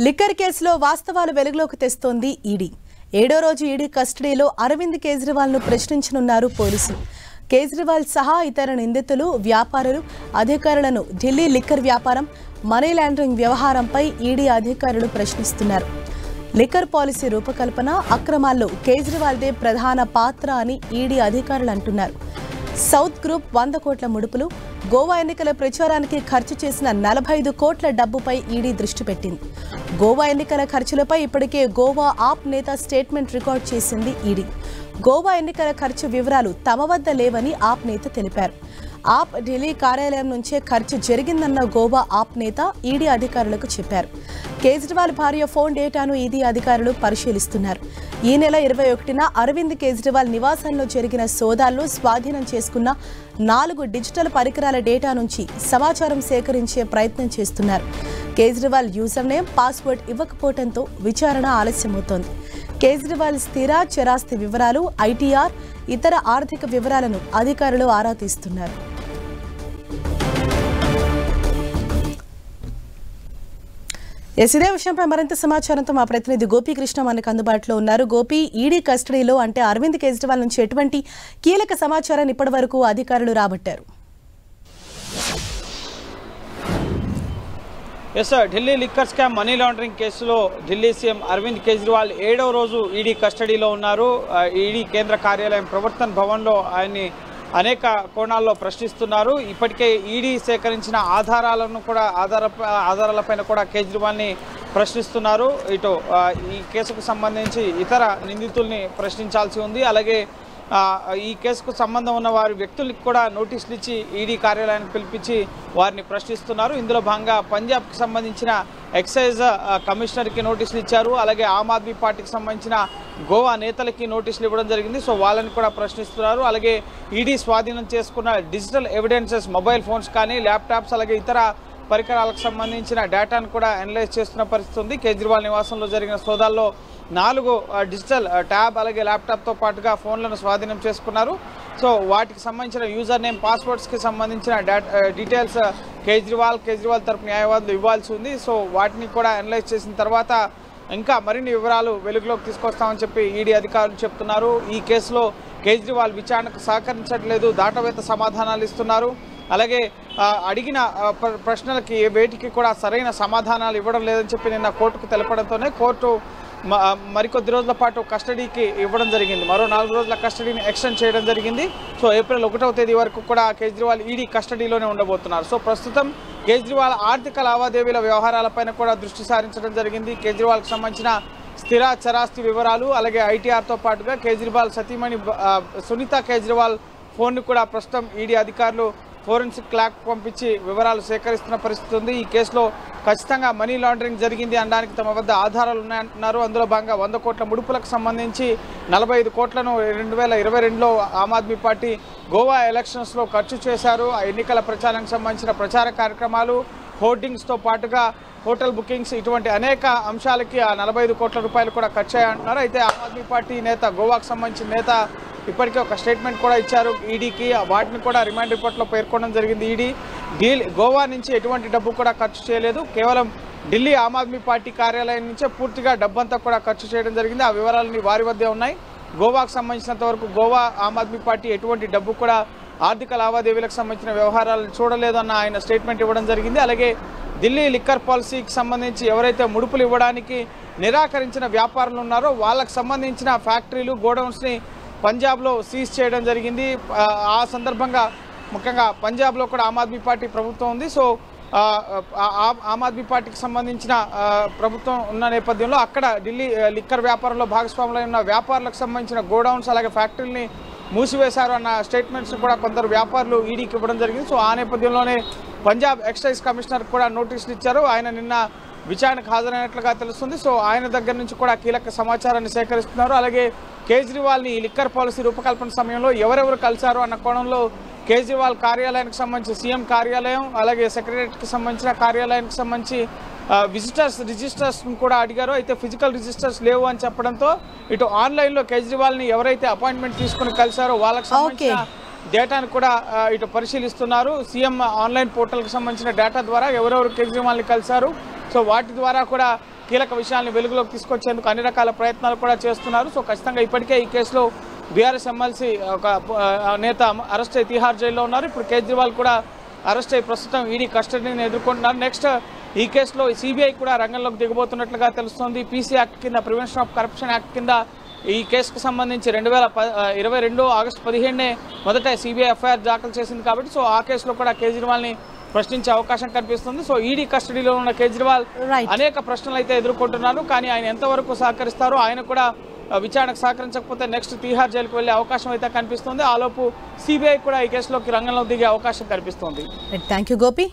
Liquor కేసులో వాస్తవాలు వెలుగులోకి తెస్తోంది ఈడీ. 7వ రోజు ఈడీ కస్టడీలో అరవింద్ కేజ్రీవాల్ను ప్రశ్నించనున్నారు పోలీసులు. కేజ్రీవాల్ సహా ఇతర నిందితులు, వ్యాపారులు, అధికారులను ఢిల్లీ లిక్కర్ వ్యాపారం, మనీ లాండరింగ్ వ్యవహారంపై ఈడీ అధికారులు ప్రశ్నిస్తున్నారు. లిక్కర్ పాలసీ రూపకల్పన, అక్రమాల్లో కేజ్రీవాల్దే ప్రధాన పాత్ర అని ఈడీ అధికారులు అంటున్నారు. సౌత్ గ్రూప్ 100 కోట్ల ముడుపులు, గోవా ఎన్నికల ప్రచారానికి ఖర్చు చేసిన 45 కోట్ల డబ్బుపై ఈడీ దృష్టి పెట్టింది. గోవా ఎన్నికల ఖర్చులపై ఇప్పటికే గోవా ఆప్ నేత స్టేట్మెంట్ రికార్డ్ చేసింది ఈడీ. గోవా ఎన్నికల ఖర్చు వివరాలు తమ వద్ద లేవని ఆప్ నేత తెలిపారు. ఆప్ ఢిల్లీ కార్యాలయం నుంచే ఖర్చు జరిగిందన్న గోవా ఆప్ నేత ఈడీ అధికారులకు చెప్పారు. కేజ్రీవాల్ భార్య ఫోన్ డేటాను ఈడీ అధికారులు పరిశీలిస్తున్నారు. ఈ నెల 21న అరవింద్ కేజ్రీవాల్ నివాసంలో జరిగిన సోదాల్లో స్వాధీనం చేసుకున్న 4 డిజిటల్ పరికరాల డేటా నుంచి సమాచారం సేకరించే ప్రయత్నం చేస్తున్నారు. కేజ్రీవాల్ యూజర్ నేమ్, పాస్వర్డ్ ఇవ్వకపోవడంతో విచారణ ఆలస్యమవుతోంది. కేజ్రీవాల్ స్థిర చరాస్తి వివరాలు, ఐటీఆర్, ఇతర ఆర్థిక వివరాలను అధికారులు ఆరా తీస్తున్నారు. ఇదే విషయంపై మరింత సమాచారంతో మా ప్రతినిధి గోపీకృష్ణ మనకు అందుబాటులో ఉన్నారు. గోపి, ఈడీ కస్టడీలో అంటే అరవింద్ కేజ్రీవాల్ నుంచి ఎటువంటి కీలక సమాచారాన్ని ఇప్పటి వరకు అధికారులు రాబట్టారు? Delhi liquor scam, money laundering కేసులో ఢిల్లీ సీఎం అరవింద్ కేజ్రీవాల్ 7వ రోజు ఈడీ కస్టడీలో ఉన్నారు. ఈడీ కేంద్ర కార్యాలయం ప్రవర్తన్ భవన్లో ఆయన్ని అనేక కోణాల్లో ప్రశ్నిస్తున్నారు. ఇప్పటికే ఈడీ సేకరించిన ఆధారాలపైన కూడా కేజ్రీవాల్ని ప్రశ్నిస్తున్నారు. ఇటు ఈ కేసుకు సంబంధించి ఇతర నిందితుల్ని ప్రశ్నించాల్సి ఉంది. అలాగే ఈ కేసుకు సంబంధం ఉన్న వారి వ్యక్తులకు కూడా నోటీసులు ఇచ్చి ఈడీ కార్యాలయానికి పిలిపించి వారిని ప్రశ్నిస్తున్నారు. ఇందులో భాగంగా పంజాబ్కి సంబంధించిన ఎక్సైజ్ కమిషనర్కి నోటీసులు ఇచ్చారు. అలాగే ఆమ్ ఆద్మీ పార్టీకి సంబంధించిన గోవా నేతలకి నోటీసులు ఇవ్వడం జరిగింది. సో వాళ్ళని కూడా ప్రశ్నిస్తున్నారు. అలాగే ఈడీ స్వాధీనం చేసుకున్న డిజిటల్ ఎవిడెన్సెస్, మొబైల్ ఫోన్స్ కానీ, ల్యాప్టాప్స్, అలాగే ఇతర పరికరాలకు సంబంధించిన డేటాను కూడా అనలైజ్ చేస్తున్న పరిస్థితి ఉంది. కేజ్రీవాల్ నివాసంలో జరిగిన సోదాల్లో 4 డిజిటల్ ట్యాబ్, అలాగే ల్యాప్టాప్తో పాటుగా ఫోన్లను స్వాధీనం చేసుకున్నారు. సో వాటికి సంబంధించిన యూజర్ నేమ్, పాస్వర్డ్స్కి సంబంధించిన డీటెయిల్స్ కేజ్రీవాల్ తరపు న్యాయవాదులు ఇవ్వాల్సి ఉంది. సో వాటిని కూడా అనలైజ్ చేసిన తర్వాత ఇంకా మరిన్ని వివరాలు వెలుగులోకి తీసుకొస్తామని చెప్పి ఈడీ అధికారులు చెప్తున్నారు. ఈ కేసులో కేజ్రీవాల్ విచారణకు సహకరించట్లేదు, దాటవేత సమాధానాలు ఇస్తున్నారు. అలాగే అడిగిన ప్రశ్నలకి వేటికి కూడా సరైన సమాధానాలు ఇవ్వడం లేదని చెప్పి నిన్న కోర్టుకు తెలపడంతోనే కోర్టు మరికొద్ది రోజుల పాటు కస్టడీకి ఇవ్వడం జరిగింది. మరో 4 రోజుల కస్టడీని ఎక్స్టెండ్ చేయడం జరిగింది. సో ఏప్రిల్ 1వ తేదీ వరకు కూడా కేజ్రీవాల్ ఈడీ కస్టడీలోనే ఉండబోతున్నారు. సో ప్రస్తుతం కేజ్రీవాల్ ఆర్థిక లావాదేవీల వ్యవహారాలపైన కూడా దృష్టి సారించడం జరిగింది. కేజ్రీవాల్కి సంబంధించిన స్థిర చరాస్తి వివరాలు, అలాగే ఐటీఆర్తో పాటుగా కేజ్రీవాల్ సతీమణి సునీత కేజ్రీవాల్ ఫోన్ను కూడా ప్రస్తుతం ఈడీ అధికారులు ఫోరెన్సిక్ ల్యాబ్ పంపించి వివరాలు సేకరిస్తున్న పరిస్థితి ఉంది. ఈ కేసులో ఖచ్చితంగా మనీ లాండరింగ్ జరిగింది అనడానికి తమ వద్ద ఆధారాలు ఉన్నాయంటున్నారు. అందులో భాగంగా 100 కోట్ల ముడుపులకు సంబంధించి 45 కోట్లను 2022లో ఆమ్ ఆద్మీ పార్టీ గోవా ఎలక్షన్స్లో ఖర్చు చేశారు. ఆ ఎన్నికల ప్రచారానికి సంబంధించిన ప్రచార కార్యక్రమాలు, హోర్డింగ్స్తో పాటుగా హోటల్ బుకింగ్స్, ఇటువంటి అనేక అంశాలకి ఆ 45 కోట్ల రూపాయలు కూడా ఖర్చు అయ్యాయంటున్నారు. అయితే ఆమ్ ఆద్మీ పార్టీ నేత, గోవాకు సంబంధించిన నేత ఇప్పటికే ఒక స్టేట్మెంట్ కూడా ఇచ్చారు ఈడీకి. వాటిని కూడా రిమాండ్ రిపోర్ట్లో పేర్కొనడం జరిగింది. ఈడీ గోవా నుంచి ఎటువంటి డబ్బు కూడా ఖర్చు చేయలేదు, కేవలం ఢిల్లీ ఆమ్ ఆద్మీ పార్టీ కార్యాలయం నుంచే పూర్తిగా డబ్బంతా కూడా ఖర్చు చేయడం జరిగింది. ఆ వివరాలని వారి వద్దే ఉన్నాయి. గోవాకు సంబంధించినంత వరకు గోవా ఆమ్ ఆద్మీ పార్టీ ఎటువంటి డబ్బు కూడా ఆర్థిక లావాదేవీలకు సంబంధించిన వ్యవహారాలు చూడలేదన్న ఆయన స్టేట్మెంట్ ఇవ్వడం జరిగింది. అలాగే ఢిల్లీ లిక్కర్ పాలసీకి సంబంధించి ఎవరైతే ముడుపులు ఇవ్వడానికి నిరాకరించిన వ్యాపారులు ఉన్నారో వాళ్ళకు సంబంధించిన ఫ్యాక్టరీలు, గోడౌన్స్ని పంజాబ్లో సీజ్ చేయడం జరిగింది. ఆ సందర్భంగా ముఖ్యంగా పంజాబ్లో కూడా ఆమ్ ఆద్మీ పార్టీ ప్రభుత్వం ఉంది. సో ఆమ్ ఆద్మీ పార్టీకి సంబంధించిన ప్రభుత్వం ఉన్న నేపథ్యంలో అక్కడ ఢిల్లీ లిక్కర్ వ్యాపారంలో భాగస్వాములై ఉన్న వ్యాపారులకు సంబంధించిన గోడౌన్స్, అలాగే ఫ్యాక్టరీని మూసివేశారు అన్న స్టేట్మెంట్స్ కూడా కొందరు వ్యాపారులు ఈడీకి ఇవ్వడం జరిగింది. సో ఆ నేపథ్యంలోనే పంజాబ్ ఎక్సైజ్ కమిషనర్ కూడా నోటీసులు ఇచ్చారు. ఆయన నిన్న విచారణకు హాజరైనట్లుగా తెలుస్తుంది. సో ఆయన దగ్గర నుంచి కూడా కీలక సమాచారాన్ని సేకరిస్తున్నారు. అలాగే కేజ్రీవాల్ని ఈ లిక్కర్ పాలసీ రూపకల్పన సమయంలో ఎవరెవరు కలిశారు అన్న కోణంలో కేజ్రీవాల్ కార్యాలయానికి సంబంధించి సీఎం కార్యాలయం, అలాగే సెక్రటరీకి సంబంధించిన కార్యాలయానికి సంబంధించి విజిటర్స్ రిజిస్టర్స్ కూడా అడిగారు. అయితే ఫిజికల్ రిజిస్టర్స్ లేవు అని చెప్పడంతో ఇటు ఆన్లైన్లో కేజ్రీవాల్ని ఎవరైతే అపాయింట్మెంట్ తీసుకుని కలిశారో వాళ్ళకి సంబంధించిన డేటాను కూడా ఇటు పరిశీలిస్తున్నారు. సీఎం ఆన్లైన్ పోర్టల్కి సంబంధించిన డేటా ద్వారా ఎవరెవరు కేజ్రీవాల్ని కలిశారు, సో వాటి ద్వారా కూడా కీలక విషయాన్ని వెలుగులోకి తీసుకొచ్చేందుకు అన్ని రకాల ప్రయత్నాలు కూడా చేస్తున్నారు. సో ఖచ్చితంగా ఇప్పటికే ఈ కేసులో బీఆర్ఎస్ ఎమ్మెల్సీ ఒక నేత అరెస్ట్ అయి తిహార్ జైల్లో ఉన్నారు. ఇప్పుడు కేజ్రీవాల్ కూడా అరెస్ట్ అయి ప్రస్తుతం ఈడీ కస్టడీని ఎదుర్కొంటున్నారు. నెక్స్ట్ ఈ కేసులో సిబిఐ కూడా రంగంలోకి దిగబోతున్నట్లుగా తెలుస్తోంది. పీసీ యాక్ట్ కింద, ప్రివెన్షన్ ఆఫ్ కరప్షన్ యాక్ట్ కింద ఈ కేసుకు సంబంధించి 2022 ఆగస్టు 15 మొదట సిబిఐ ఎఫ్ఐఆర్ దాఖలు చేసింది కాబట్టి సో ఆ కేసులో కూడా కేజ్రీవాల్ని ప్రశ్నించే అవకాశం కనిపిస్తుంది. సో ఈడీ కస్టడీలో ఉన్న కేజ్రీవాల్ అనేక ప్రశ్నలు అయితే ఎదుర్కొంటున్నారు. కానీ ఆయన ఎంతవరకు సహకరిస్తారో, ఆయన కూడా విచారణకు సహకరించకపోతే నెక్స్ట్ తిహార్ జైలుకు వెళ్లే అవకాశం అయితే కనిపిస్తుంది. ఆలోపు సిబిఐ కూడా ఈ కేసులోకి రంగంలో దిగే అవకాశం కనిపిస్తుంది. Thank you Gopi.